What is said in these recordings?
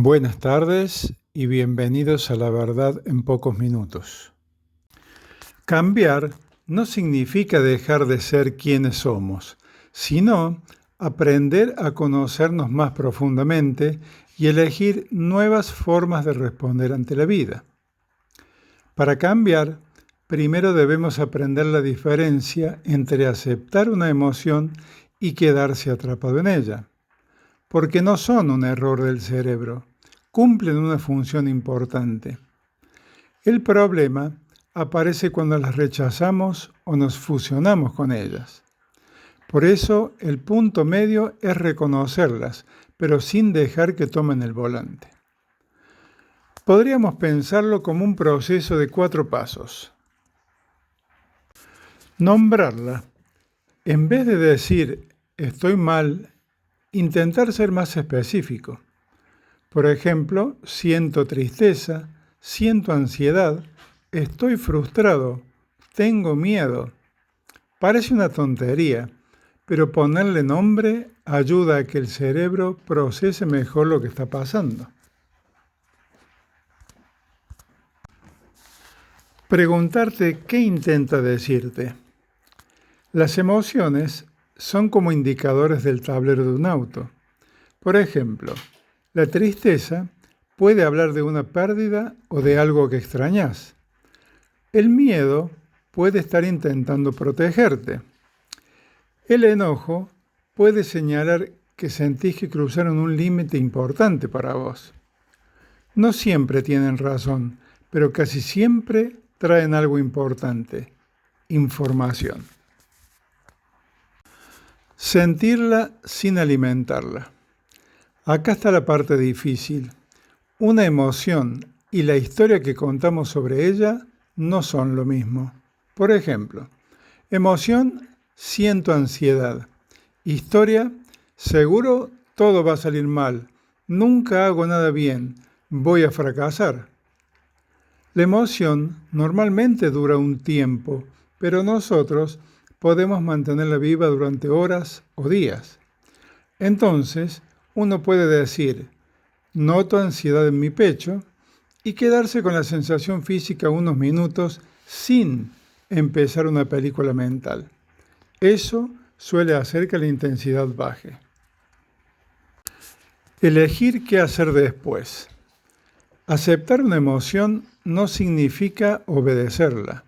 Buenas tardes y bienvenidos a La Verdad en Pocos Minutos. Cambiar no significa dejar de ser quienes somos, sino aprender a conocernos más profundamente y elegir nuevas formas de responder ante la vida. Para cambiar, primero debemos aprender la diferencia entre aceptar una emoción y quedarse atrapado en ella, porque no son un error del cerebro, cumplen una función importante. El problema aparece cuando las rechazamos o nos fusionamos con ellas. Por eso, el punto medio es reconocerlas, pero sin dejar que tomen el volante. Podríamos pensarlo como un proceso de 4 pasos. Nombrarla. En vez de decir estoy mal, intentar ser más específico. Por ejemplo, siento tristeza, siento ansiedad, estoy frustrado, tengo miedo. Parece una tontería, pero ponerle nombre ayuda a que el cerebro procese mejor lo que está pasando. Preguntarte qué intenta decirte. Las emociones son como indicadores del tablero de un auto. Por ejemplo, la tristeza puede hablar de una pérdida o de algo que extrañas. El miedo puede estar intentando protegerte. El enojo puede señalar que sentís que cruzaron un límite importante para vos. No siempre tienen razón, pero casi siempre traen algo importante: información. Sentirla sin alimentarla. Acá está la parte difícil. Una emoción y la historia que contamos sobre ella no son lo mismo. Por ejemplo, emoción, siento ansiedad. Historia, seguro todo va a salir mal. Nunca hago nada bien. Voy a fracasar. La emoción normalmente dura un tiempo, pero nosotros podemos mantenerla viva durante horas o días. Entonces, uno puede decir, noto ansiedad en mi pecho, y quedarse con la sensación física unos minutos sin empezar una película mental. Eso suele hacer que la intensidad baje. Elegir qué hacer después. Aceptar una emoción no significa obedecerla.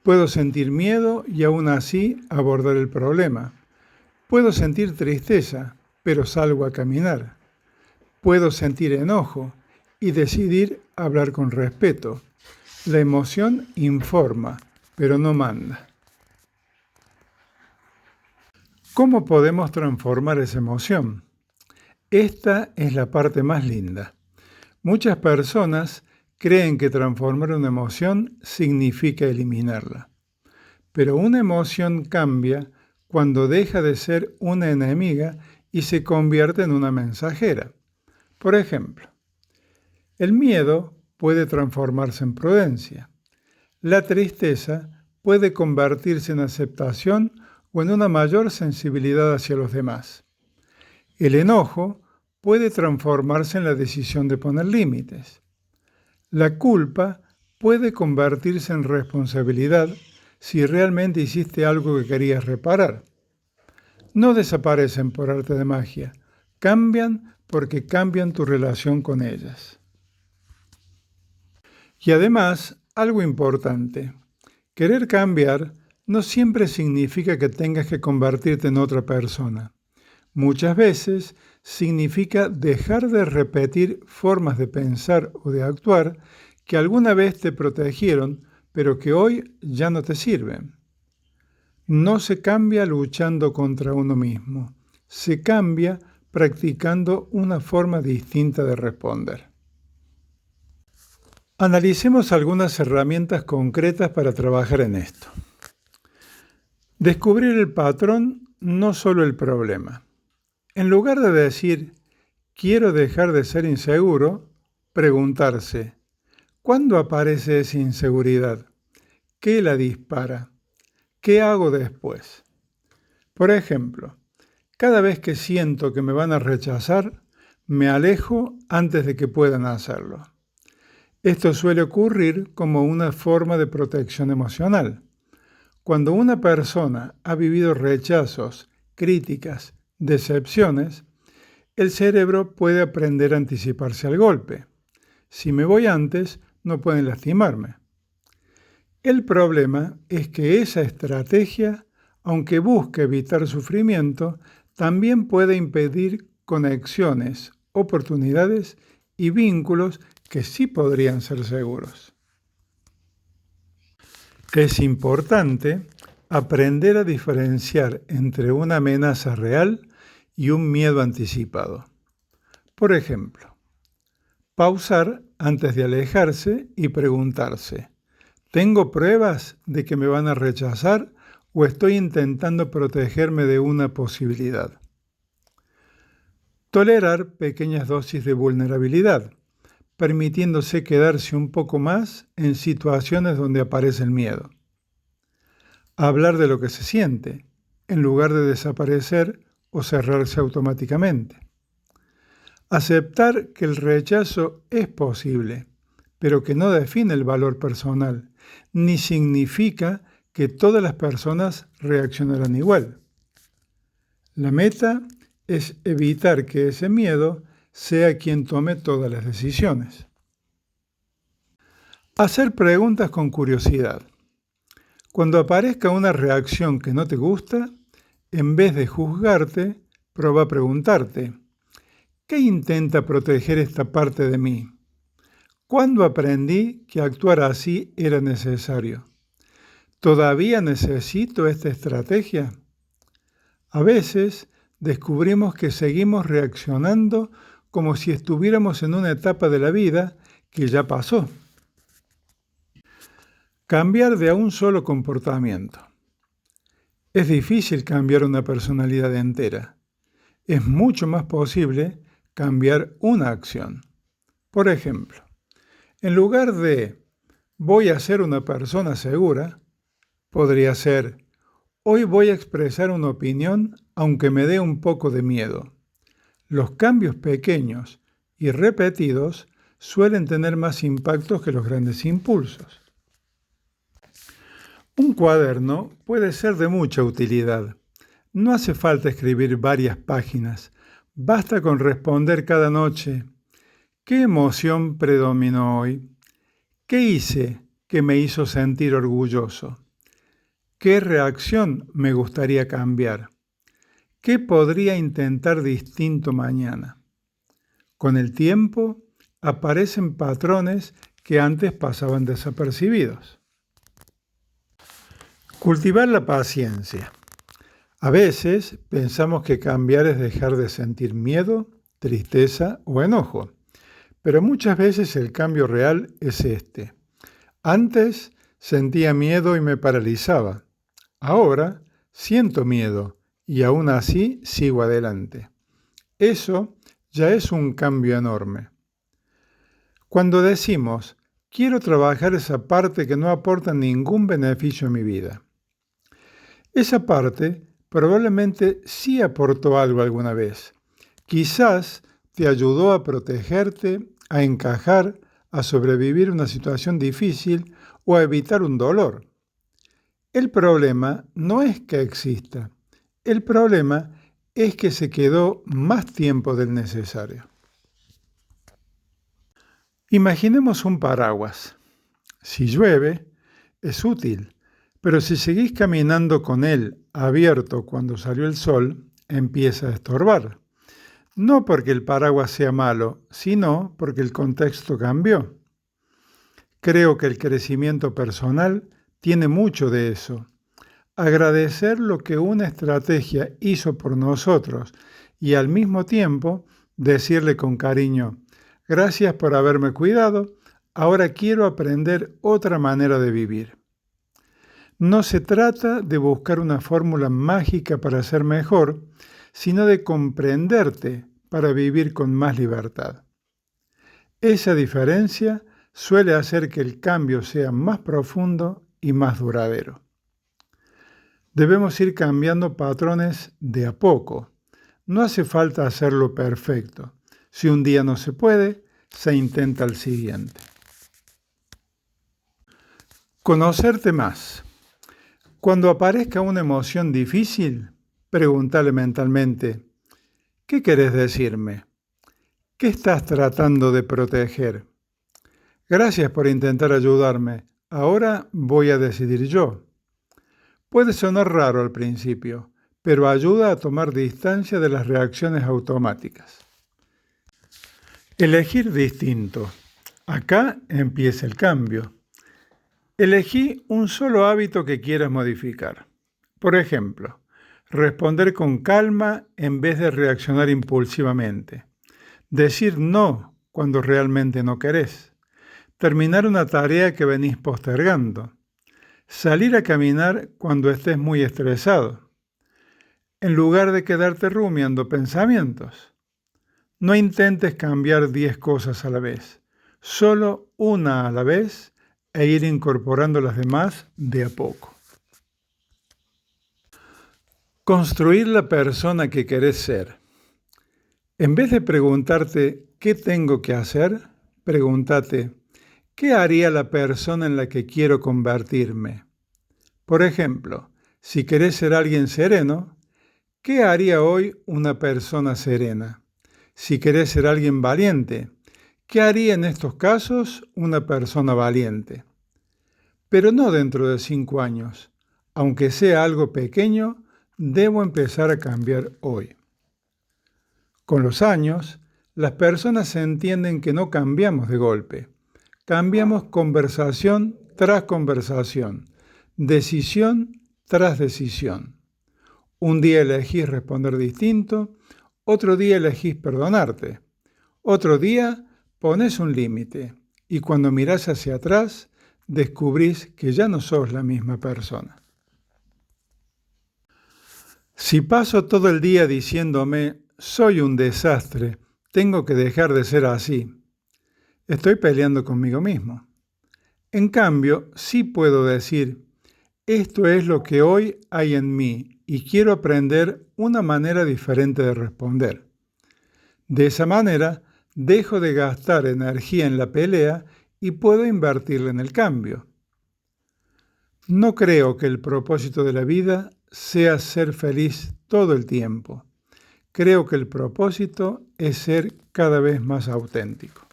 Puedo sentir miedo y aún así abordar el problema. Puedo sentir tristeza, pero salgo a caminar. Puedo sentir enojo y decidir hablar con respeto. La emoción informa, pero no manda. ¿Cómo podemos transformar esa emoción? Esta es la parte más linda. Muchas personas creen que transformar una emoción significa eliminarla. Pero una emoción cambia cuando deja de ser una enemiga y se convierte en una mensajera. Por ejemplo, el miedo puede transformarse en prudencia. La tristeza puede convertirse en aceptación o en una mayor sensibilidad hacia los demás. El enojo puede transformarse en la decisión de poner límites. La culpa puede convertirse en responsabilidad si realmente hiciste algo que querías reparar. No desaparecen por arte de magia, cambian porque cambian tu relación con ellas. Y además, algo importante, querer cambiar no siempre significa que tengas que convertirte en otra persona. Muchas veces significa dejar de repetir formas de pensar o de actuar que alguna vez te protegieron, pero que hoy ya no te sirven. No se cambia luchando contra uno mismo, se cambia practicando una forma distinta de responder. Analicemos algunas herramientas concretas para trabajar en esto. Descubrir el patrón, no solo el problema. En lugar de decir, quiero dejar de ser inseguro, preguntarse, ¿cuándo aparece esa inseguridad? ¿Qué la dispara? ¿Qué hago después? Por ejemplo, cada vez que siento que me van a rechazar, me alejo antes de que puedan hacerlo. Esto suele ocurrir como una forma de protección emocional. Cuando una persona ha vivido rechazos, críticas, decepciones, el cerebro puede aprender a anticiparse al golpe. Si me voy antes, no pueden lastimarme. El problema es que esa estrategia, aunque busque evitar sufrimiento, también puede impedir conexiones, oportunidades y vínculos que sí podrían ser seguros. Es importante aprender a diferenciar entre una amenaza real y un miedo anticipado. Por ejemplo, pausar antes de alejarse y preguntarse: ¿tengo pruebas de que me van a rechazar o estoy intentando protegerme de una posibilidad? Tolerar pequeñas dosis de vulnerabilidad, permitiéndose quedarse un poco más en situaciones donde aparece el miedo. Hablar de lo que se siente, en lugar de desaparecer o cerrarse automáticamente. Aceptar que el rechazo es posible, pero que no define el valor personal, ni significa que todas las personas reaccionarán igual. La meta es evitar que ese miedo sea quien tome todas las decisiones. Hacer preguntas con curiosidad. Cuando aparezca una reacción que no te gusta, en vez de juzgarte, prueba a preguntarte: ¿qué intenta proteger esta parte de mí? ¿Cuándo aprendí que actuar así era necesario? ¿Todavía necesito esta estrategia? A veces descubrimos que seguimos reaccionando como si estuviéramos en una etapa de la vida que ya pasó. Cambiar de a un solo comportamiento. Es difícil cambiar una personalidad entera. Es mucho más posible cambiar una acción. Por ejemplo, en lugar de voy a ser una persona segura, podría ser hoy voy a expresar una opinión aunque me dé un poco de miedo. Los cambios pequeños y repetidos suelen tener más impactos que los grandes impulsos. Un cuaderno puede ser de mucha utilidad. No hace falta escribir varias páginas. Basta con responder cada noche: ¿qué emoción predominó hoy? ¿Qué hice que me hizo sentir orgulloso? ¿Qué reacción me gustaría cambiar? ¿Qué podría intentar distinto mañana? Con el tiempo aparecen patrones que antes pasaban desapercibidos. Cultivar la paciencia. A veces pensamos que cambiar es dejar de sentir miedo, tristeza o enojo, pero muchas veces el cambio real es este. Antes sentía miedo y me paralizaba. Ahora siento miedo y aún así sigo adelante. Eso ya es un cambio enorme. Cuando decimos, quiero trabajar esa parte que no aporta ningún beneficio a mi vida, esa parte probablemente sí aportó algo alguna vez. Quizás te ayudó a protegerte, a encajar, a sobrevivir una situación difícil o a evitar un dolor. El problema no es que exista. El problema es que se quedó más tiempo del necesario. Imaginemos un paraguas. Si llueve, es útil. Pero si seguís caminando con él abierto cuando salió el sol, empieza a estorbar. No porque el paraguas sea malo, sino porque el contexto cambió. Creo que el crecimiento personal tiene mucho de eso. Agradecer lo que una estrategia hizo por nosotros y al mismo tiempo decirle con cariño: gracias por haberme cuidado, ahora quiero aprender otra manera de vivir. No se trata de buscar una fórmula mágica para ser mejor, sino de comprenderte para vivir con más libertad. Esa diferencia suele hacer que el cambio sea más profundo y más duradero. Debemos ir cambiando patrones de a poco. No hace falta hacerlo perfecto, Si un día no se puede, se intenta el siguiente. Conocerte más. Cuando aparezca una emoción difícil, pregúntale mentalmente, ¿qué querés decirme? ¿Qué estás tratando de proteger? Gracias por intentar ayudarme. Ahora voy a decidir yo. Puede sonar raro al principio, pero ayuda a tomar distancia de las reacciones automáticas. Elegir distinto. Acá empieza el cambio. Elegí un solo hábito que quieras modificar. Por ejemplo, responder con calma en vez de reaccionar impulsivamente. Decir no cuando realmente no querés. Terminar una tarea que venís postergando. Salir a caminar cuando estés muy estresado. En lugar de quedarte rumiando pensamientos. No intentes cambiar 10 cosas a la vez. Solo una a la vez e ir incorporando las demás de a poco. Construir la persona que querés ser. En vez de preguntarte ¿qué tengo que hacer?, pregúntate ¿qué haría la persona en la que quiero convertirme? Por ejemplo, si querés ser alguien sereno, ¿qué haría hoy una persona serena? Si querés ser alguien valiente, ¿qué haría en estos casos una persona valiente? Pero no dentro de 5 años. Aunque sea algo pequeño, debo empezar a cambiar hoy. Con los años, las personas entienden que no cambiamos de golpe. Cambiamos conversación tras conversación, decisión tras decisión. Un día elegís responder distinto, otro día elegís perdonarte, otro día pones un límite y cuando mirás hacia atrás descubrís que ya no sos la misma persona. Si paso todo el día diciéndome soy un desastre, tengo que dejar de ser así, estoy peleando conmigo mismo. En cambio, sí puedo decir, esto es lo que hoy hay en mí y quiero aprender una manera diferente de responder. De esa manera, dejo de gastar energía en la pelea y puedo invertirla en el cambio. No creo que el propósito de la vida sea ser feliz todo el tiempo. Creo que el propósito es ser cada vez más auténtico.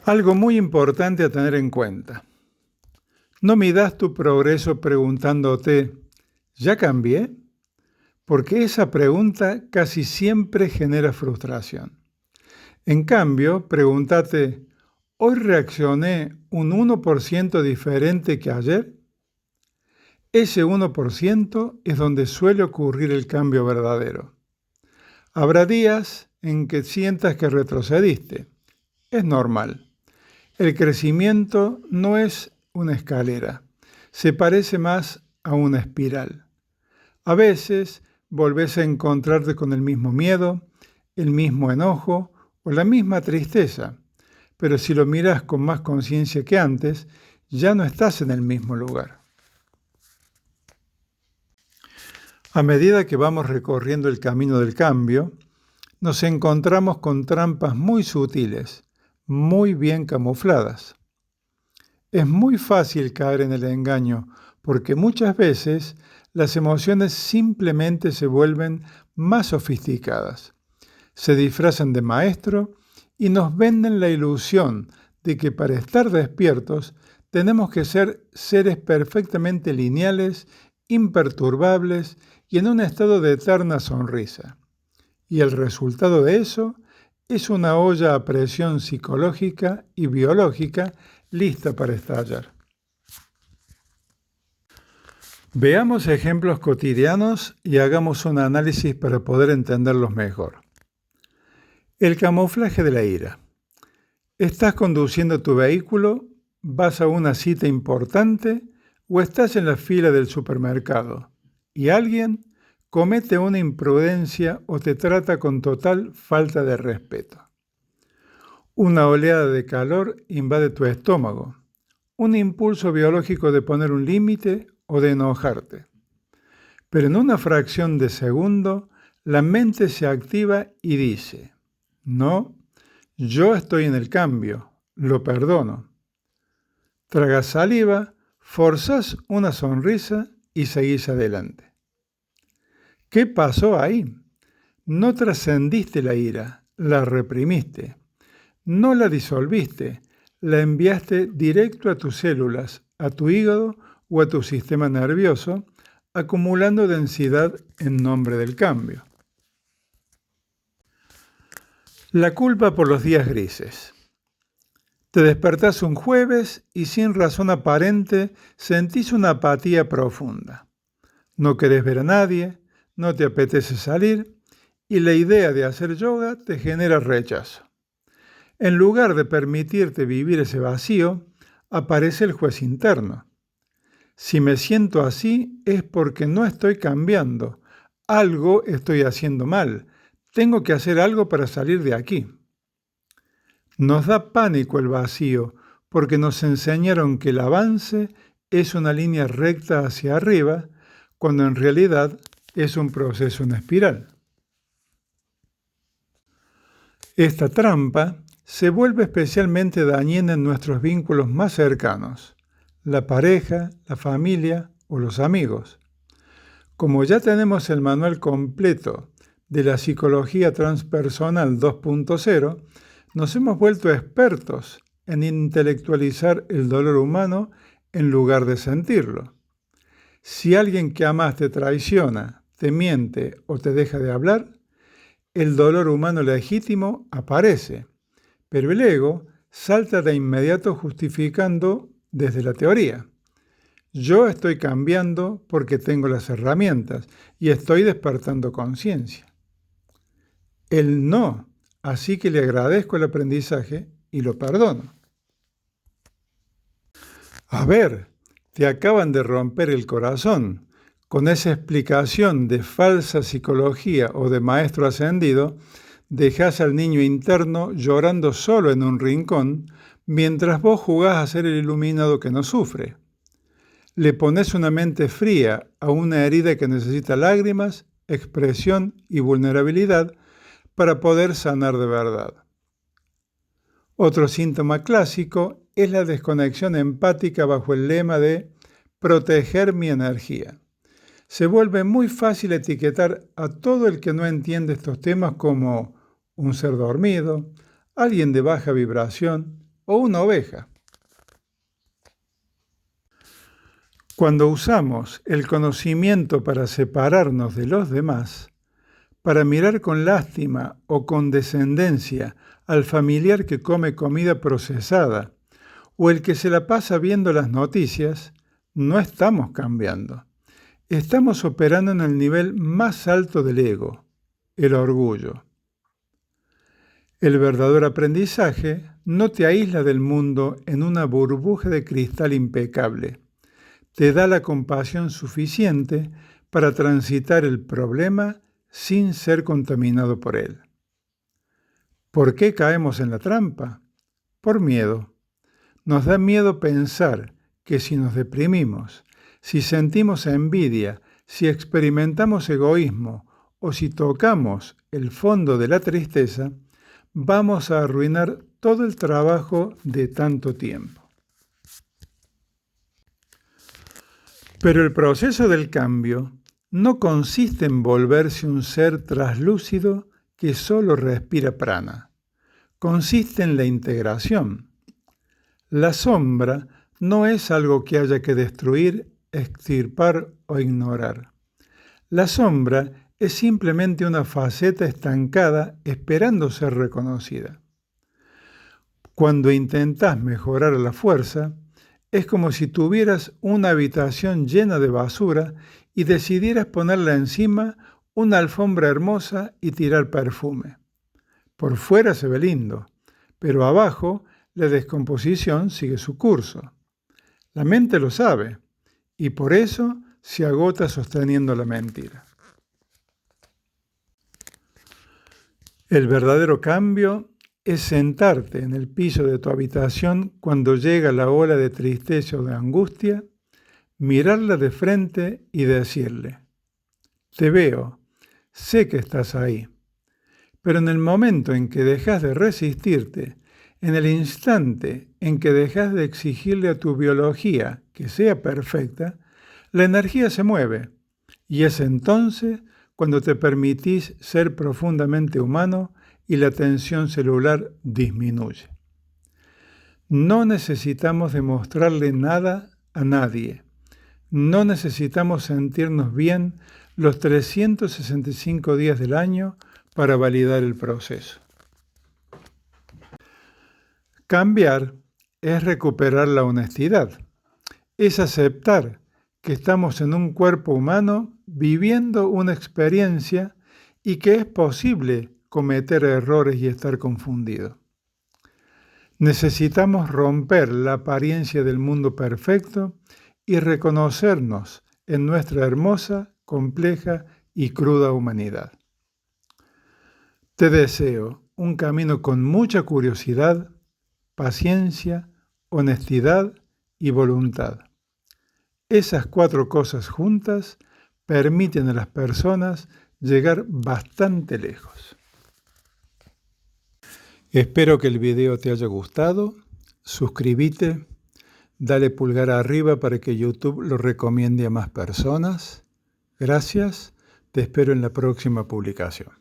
Algo muy importante a tener en cuenta. No midas tu progreso preguntándote, ¿ya cambié? Porque esa pregunta casi siempre genera frustración. En cambio, pregúntate, ¿hoy reaccioné un 1% diferente que ayer? Ese 1% es donde suele ocurrir el cambio verdadero. Habrá días en que sientas que retrocediste. Es normal. El crecimiento no es una escalera, se parece más a una espiral. A veces volvés a encontrarte con el mismo miedo, el mismo enojo o la misma tristeza, pero si lo miras con más conciencia que antes, ya no estás en el mismo lugar. A medida que vamos recorriendo el camino del cambio, nos encontramos con trampas muy sutiles, muy bien camufladas. Es muy fácil caer en el engaño porque muchas veces las emociones simplemente se vuelven más sofisticadas. Se disfrazan de maestro y nos venden la ilusión de que para estar despiertos tenemos que ser seres perfectamente lineales, imperturbables y en un estado de eterna sonrisa. Y el resultado de eso es una olla a presión psicológica y biológica lista para estallar. Veamos ejemplos cotidianos y hagamos un análisis para poder entenderlos mejor. El camuflaje de la ira. ¿Estás conduciendo tu vehículo? ¿Vas a una cita importante? ¿O estás en la fila del supermercado? ¿Y alguien comete una imprudencia o te trata con total falta de respeto? Una oleada de calor invade tu estómago. Un impulso biológico de poner un límite o de enojarte. Pero en una fracción de segundo, la mente se activa y dice, no, yo estoy en el cambio, lo perdono. Tragas saliva, forzás una sonrisa y seguís adelante. ¿Qué pasó ahí? No trascendiste la ira, la reprimiste. No la disolviste, la enviaste directo a tus células, a tu hígado o a tu sistema nervioso, acumulando densidad en nombre del cambio. La culpa por los días grises. Te despertás un jueves y sin razón aparente sentís una apatía profunda. No querés ver a nadie, no te apetece salir y la idea de hacer yoga te genera rechazo. En lugar de permitirte vivir ese vacío, aparece el juez interno. Si me siento así es porque no estoy cambiando. Algo estoy haciendo mal. Tengo que hacer algo para salir de aquí. Nos da pánico el vacío porque nos enseñaron que el avance es una línea recta hacia arriba, cuando en realidad es un proceso en espiral. Esta trampa se vuelve especialmente dañina en nuestros vínculos más cercanos, la pareja, la familia o los amigos. Como ya tenemos el manual completo de la psicología transpersonal 2.0, nos hemos vuelto expertos en intelectualizar el dolor humano en lugar de sentirlo. Si alguien que amas te traiciona, te miente o te deja de hablar, el dolor humano legítimo aparece, pero el ego salta de inmediato justificando desde la teoría. Yo estoy cambiando porque tengo las herramientas y estoy despertando conciencia. El no, así que le agradezco el aprendizaje y lo perdono. A ver, te acaban de romper el corazón. Con esa explicación de falsa psicología o de maestro ascendido, dejás al niño interno llorando solo en un rincón, mientras vos jugás a ser el iluminado que no sufre. Le pones una mente fría a una herida que necesita lágrimas, expresión y vulnerabilidad para poder sanar de verdad. Otro síntoma clásico es la desconexión empática bajo el lema de proteger mi energía. Se vuelve muy fácil etiquetar a todo el que no entiende estos temas como un ser dormido, alguien de baja vibración o una oveja. Cuando usamos el conocimiento para separarnos de los demás, para mirar con lástima o condescendencia al familiar que come comida procesada o el que se la pasa viendo las noticias, no estamos cambiando. Estamos operando en el nivel más alto del ego, el orgullo. El verdadero aprendizaje no te aísla del mundo en una burbuja de cristal impecable. Te da la compasión suficiente para transitar el problema sin ser contaminado por él. ¿Por qué caemos en la trampa? Por miedo. Nos da miedo pensar que si nos deprimimos, si sentimos envidia, si experimentamos egoísmo o si tocamos el fondo de la tristeza, vamos a arruinar todo el trabajo de tanto tiempo. Pero el proceso del cambio no consiste en volverse un ser traslúcido que solo respira prana. Consiste en la integración. La sombra no es algo que haya que destruir, extirpar o ignorar. La sombra es simplemente una faceta estancada esperando ser reconocida. Cuando intentás mejorar a la fuerza, es como si tuvieras una habitación llena de basura y decidieras ponerle encima una alfombra hermosa y tirar perfume. Por fuera se ve lindo, pero abajo la descomposición sigue su curso. La mente lo sabe y por eso se agota sosteniendo la mentira. El verdadero cambio es sentarte en el piso de tu habitación cuando llega la ola de tristeza o de angustia, mirarla de frente y decirle: te veo, sé que estás ahí. Pero en el momento en que dejas de resistirte, en el instante en que dejas de exigirle a tu biología que sea perfecta, la energía se mueve y es entonces cuando te permitís ser profundamente humano y la tensión celular disminuye. No necesitamos demostrarle nada a nadie. No necesitamos sentirnos bien los 365 días del año para validar el proceso. Cambiar es recuperar la honestidad. Es aceptar que estamos en un cuerpo humano viviendo una experiencia y que es posible cometer errores y estar confundido. Necesitamos romper la apariencia del mundo perfecto y reconocernos en nuestra hermosa, compleja y cruda humanidad. Te deseo un camino con mucha curiosidad, paciencia, honestidad y voluntad. Esas 4 cosas juntas permiten a las personas llegar bastante lejos. Espero que el video te haya gustado. Suscríbete, dale pulgar arriba para que YouTube lo recomiende a más personas. Gracias, te espero en la próxima publicación.